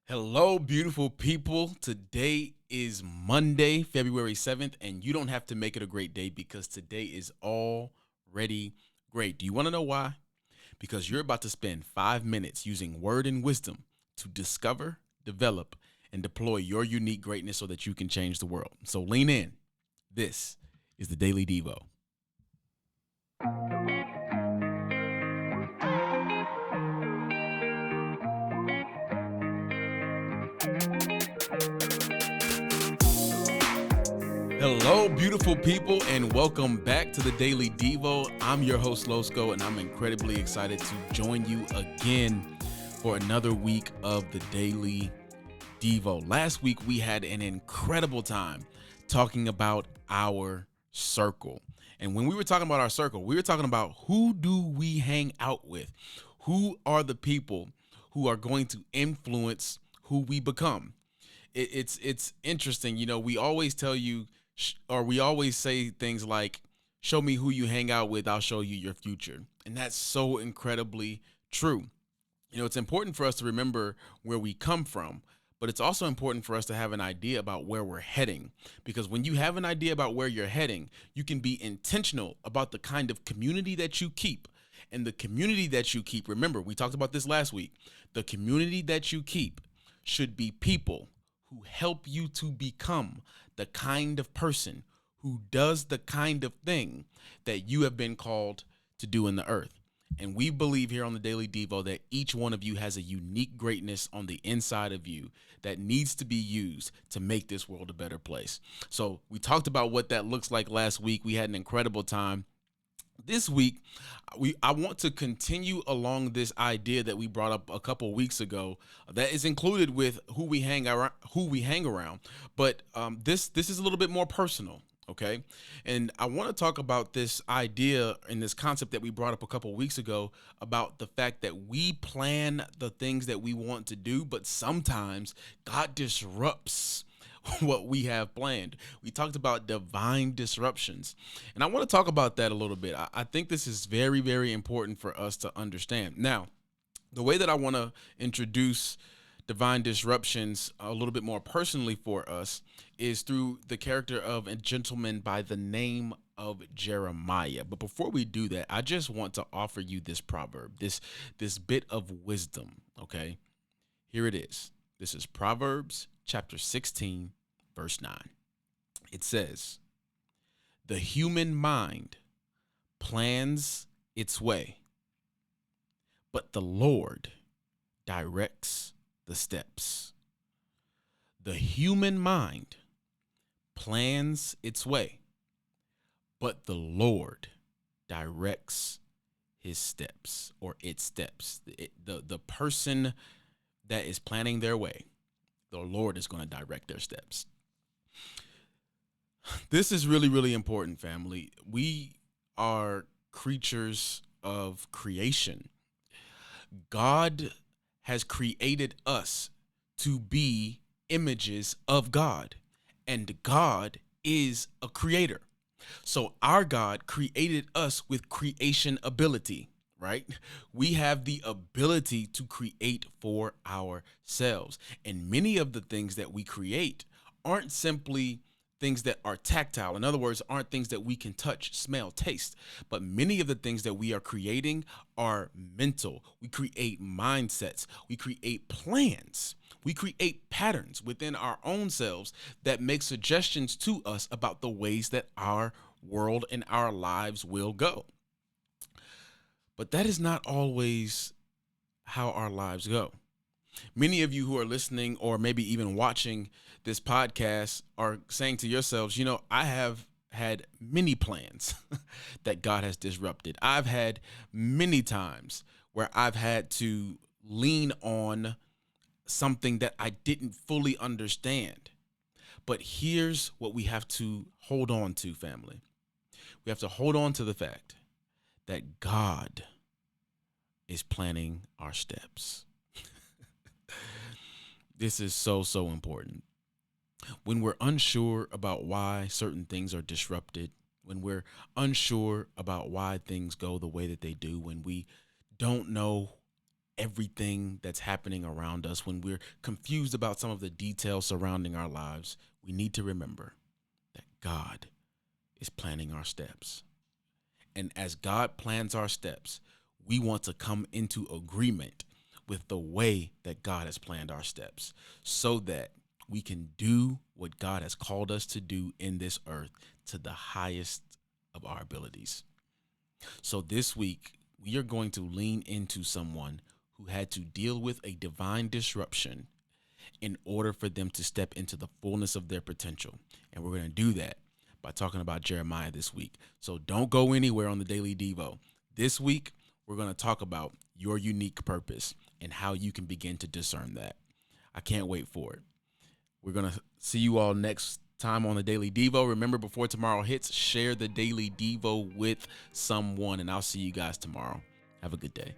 Hello, beautiful people. Today is Monday, February 7th, and you don't have to make it a great day because today is already great. Do you want to know why? Because you're about to spend 5 minutes using word and wisdom to discover, develop, and deploy your unique greatness so that you can change the world. So lean in. This is the Daily Devo. Hello, beautiful people, and welcome back to the Daily Devo. I'm your host, Losco, and I'm incredibly excited to join you again for another week of the Daily Devo. Last week, we had an incredible time talking about our circle. And when we were talking about our circle, we were talking about who do we hang out with? Who are the people who are going to influence who we become? It's interesting. We always tell you, or we always say things like, show me who you hang out with, I'll show you your future. And that's so incredibly true. It's important for us to remember where we come from, but it's also important for us to have an idea about where we're heading. Because when you have an idea about where you're heading, you can be intentional about the kind of community that you keep. And the community that you keep, remember, we talked about this last week, the community that you keep should be people who help you to become the kind of person who does the kind of thing that you have been called to do in the earth. And we believe here on the Daily Devo that each one of you has a unique greatness on the inside of you that needs to be used to make this world a better place. So we talked about what that looks like last week. We had an incredible time. This week, I want to continue along this idea that we brought up a couple weeks ago. That is included with who we hang around. But this is a little bit more personal. Okay. And I want to talk about this idea and this concept that we brought up a couple weeks ago about the fact that we plan the things that we want to do, but sometimes God disrupts what we have planned. We talked about divine disruptions. And I want to talk about that a little bit. I think this is very, very important for us to understand. Now, the way that I want to introduce divine disruptions a little bit more personally for us is through the character of a gentleman by the name of Jeremiah. But before we do that, I just want to offer you this proverb, this bit of wisdom, okay? Here it is. This is Proverbs chapter 16, verse 9. It says, "The human mind plans its way, but the Lord directs the steps." The human mind plans its way, but the Lord directs his steps or its steps. The person that is planning their way, the Lord is going to direct their steps. This is really, really important, family. We are creatures of creation. God has created us to be images of God, and God is a creator. So our God created us with creation ability, right? We have the ability to create for ourselves. And many of the things that we create aren't simply things that are tactile. In other words, aren't things that we can touch, smell, taste. But many of the things that we are creating are mental. We create mindsets. We create plans. We create patterns within our own selves that make suggestions to us about the ways that our world and our lives will go. But that is not always how our lives go. Many of you who are listening or maybe even watching this podcast are saying to yourselves, I have had many plans that God has disrupted. I've had many times where I've had to lean on something that I didn't fully understand. But here's what we have to hold on to, family. We have to hold on to the fact that God is planning our steps. This is so, so important. When we're unsure about why certain things are disrupted, when we're unsure about why things go the way that they do, when we don't know everything that's happening around us, when we're confused about some of the details surrounding our lives, we need to remember that God is planning our steps. And as God plans our steps, we want to come into agreement with the way that God has planned our steps so that we can do what God has called us to do in this earth to the highest of our abilities. So this week, we are going to lean into someone who had to deal with a divine disruption in order for them to step into the fullness of their potential. And we're going to do that by talking about Jeremiah this week. So don't go anywhere on the Daily Devo. This week, we're going to talk about your unique purpose and how you can begin to discern that. I can't wait for it. We're going to see you all next time on the Daily Devo. Remember, before tomorrow hits, share the Daily Devo with someone, and I'll see you guys tomorrow. Have a good day.